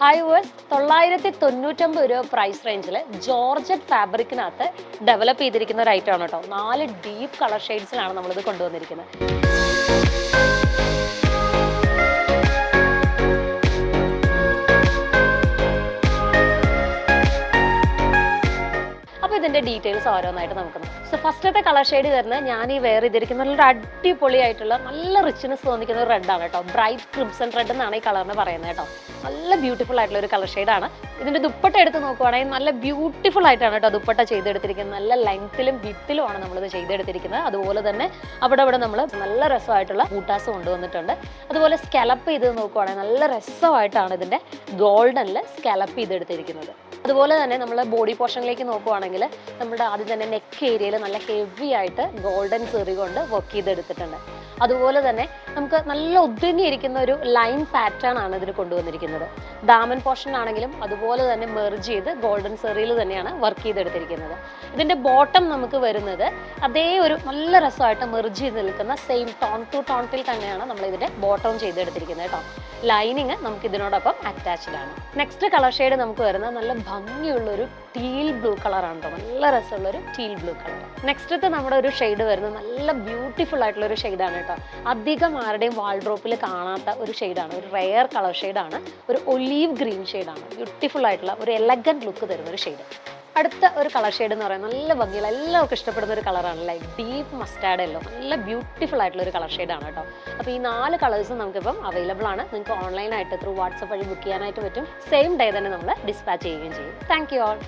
Hi verse 999 രൂപ price റേഞ്ചിൽ georgette ഫാബ്രിക്കിനകത്ത് develop ചെയ്തിരിക്കുന്ന ഒരു ഐറ്റം ആണ് കേട്ടോ. 4 ഡീപ്പ് കളർ ഷെയ്ഡ്സിലാണ് നമ്മളിത് കൊണ്ടുവന്നിരിക്കുന്നത്. ഇതിന്റെ ഡീറ്റെയിൽസ് ഓരോന്നായിട്ട് നമുക്ക് നോക്കാം. സോ ഫസ്റ്റത്തെ കളർ ഷെയ്ഡ് വരുന്നത് ഞാൻ ഈ വെയർ ചെയ്തിരിക്കുന്ന നല്ലൊരു അടിപൊളിയായിട്ടുള്ള നല്ല റിച്ച്നെസ് തോന്നിക്കുന്ന ഒരു റെഡാണ് കേട്ടോ. ബ്രൈറ്റ് ക്രിംസൺ റെഡ് എന്നാണ് ഈ കളറിന് പറയുന്നത് കേട്ടോ. നല്ല ബ്യൂട്ടിഫുൾ ആയിട്ടുള്ള ഒരു കളർ ഷെയ്ഡാണ്. ഇതിന്റെ ദുപ്പട്ട എടുത്ത് നോക്കുവാണെങ്കിൽ നല്ല ബ്യൂട്ടിഫുൾ ആയിട്ടാണ് കേട്ടോ ദുപ്പട്ട ചെയ്തെടുത്തിരിക്കുന്നത്. നല്ല ലെങ്ത്തിലും വിത്തിലുമാണ് നമ്മളിത് ചെയ്തെടുത്തിരിക്കുന്നത്. അതുപോലെ തന്നെ അവിടെ നമ്മൾ നല്ല രസമായിട്ടുള്ള ബൂട്ടാസ് കൊണ്ടുവന്നിട്ടുണ്ട്. അതുപോലെ സ്കാലപ്പ് ചെയ്ത് നോക്കുവാണെങ്കിൽ നല്ല രസമായിട്ടാണ് ഇതിന്റെ ഗോൾഡനിൽ സ്കാലപ്പ് ചെയ്തെടുത്തിരിക്കുന്നത്. അതുപോലെ തന്നെ നമ്മൾ ബോഡി പോർഷനിലേക്ക് നോക്കുവാണെങ്കിൽ നമ്മുടെ ആദ്യം തന്നെ നെക്ക് ഏരിയയിൽ നല്ല ഹെവി ആയിട്ട് ഗോൾഡൻ സെറി കൊണ്ട് വർക്ക് ചെയ്തെടുത്തിട്ടുണ്ട്. അതുപോലെ തന്നെ നമുക്ക് നല്ല ഒതുങ്ങിയിരിക്കുന്ന ഒരു ലൈൻ പാറ്റേൺ ആണ് ഇതിന് കൊണ്ടുവന്നിരിക്കുന്നത്. ദാമൻ പോർഷൻ ആണെങ്കിലും അതുപോലെ തന്നെ മെർജ് ചെയ്ത് ഗോൾഡൻ സെറിയിൽ തന്നെയാണ് വർക്ക് ചെയ്തെടുത്തിരിക്കുന്നത്. ഇതിന്റെ ബോട്ടം നമുക്ക് വരുന്നത് അതേ ഒരു നല്ല രസമായിട്ട് മെർജ് ചെയ്ത് നിൽക്കുന്ന സെയിം ടോൺ ടു ടോണിൽ തന്നെയാണ് നമ്മൾ ഇതിന്റെ ബോട്ടം ചെയ്തെടുത്തിരിക്കുന്നത് കേട്ടോ. ലൈനിങ് നമുക്ക് ഇതിനോടൊപ്പം അറ്റാച്ച്ഡ് ആണ്. നെക്സ്റ്റ് കളർ ഷെയ്ഡ് നമുക്ക് വരുന്നത് നല്ല ഭംഗിയുള്ള ഒരു ടീൽ ബ്ലൂ കളറാണ് കേട്ടോ. നല്ല രസമുള്ള ഒരു ടീൽ ബ്ലൂ കളർ. നെക്സ്റ്റത്തെ നമ്മുടെ ഒരു ഷെയ്ഡ് വരുന്നത് നല്ല ബ്യൂട്ടിഫുൾ ആയിട്ടുള്ള ഒരു ഷെയ്ഡാണ് കേട്ടോ. അധികം ആരുടെയും വാൾഡ്രോപ്പിൽ കാണാത്ത ഒരു ഷെയ്ഡാണ്. ഒരു റെയർ കളർ ഷെയ്ഡാണ്. ഒരു ഒലീവ് ഗ്രീൻ ഷെയ്ഡാണ്. ബ്യൂട്ടിഫുൾ ആയിട്ടുള്ള ഒരു എലഗന്റ് ലുക്ക് തരുന്ന ഒരു ഷെയ്ഡ്. അടുത്ത ഒരു കളർ ഷെയ്ഡ് എന്ന് പറയുന്നത് നല്ല ഭംഗിയുള്ള എല്ലാവർക്കും ഇഷ്ടപ്പെടുന്ന ഒരു കളറാണ്. Like deep mustard yellow. നല്ല ബ്യൂട്ടിഫുൾ ആയിട്ടുള്ള ഒരു കളർ ഷെയ്ഡാണ് കേട്ടോ. അപ്പോൾ ഈ 4 കളേഴ്സും നമുക്കിപ്പം അവൈലബിൾ ആണ്. നിങ്ങൾക്ക് ഓൺലൈനായിട്ട് ത്രൂ വാട്സപ്പ് വഴി ബുക്ക് ചെയ്യാനായിട്ട് പറ്റും. സെയിം ഡേ തന്നെ നമ്മൾ ഡിസ്പാച്ച് ചെയ്യുകയും ചെയ്യും. Thank you all.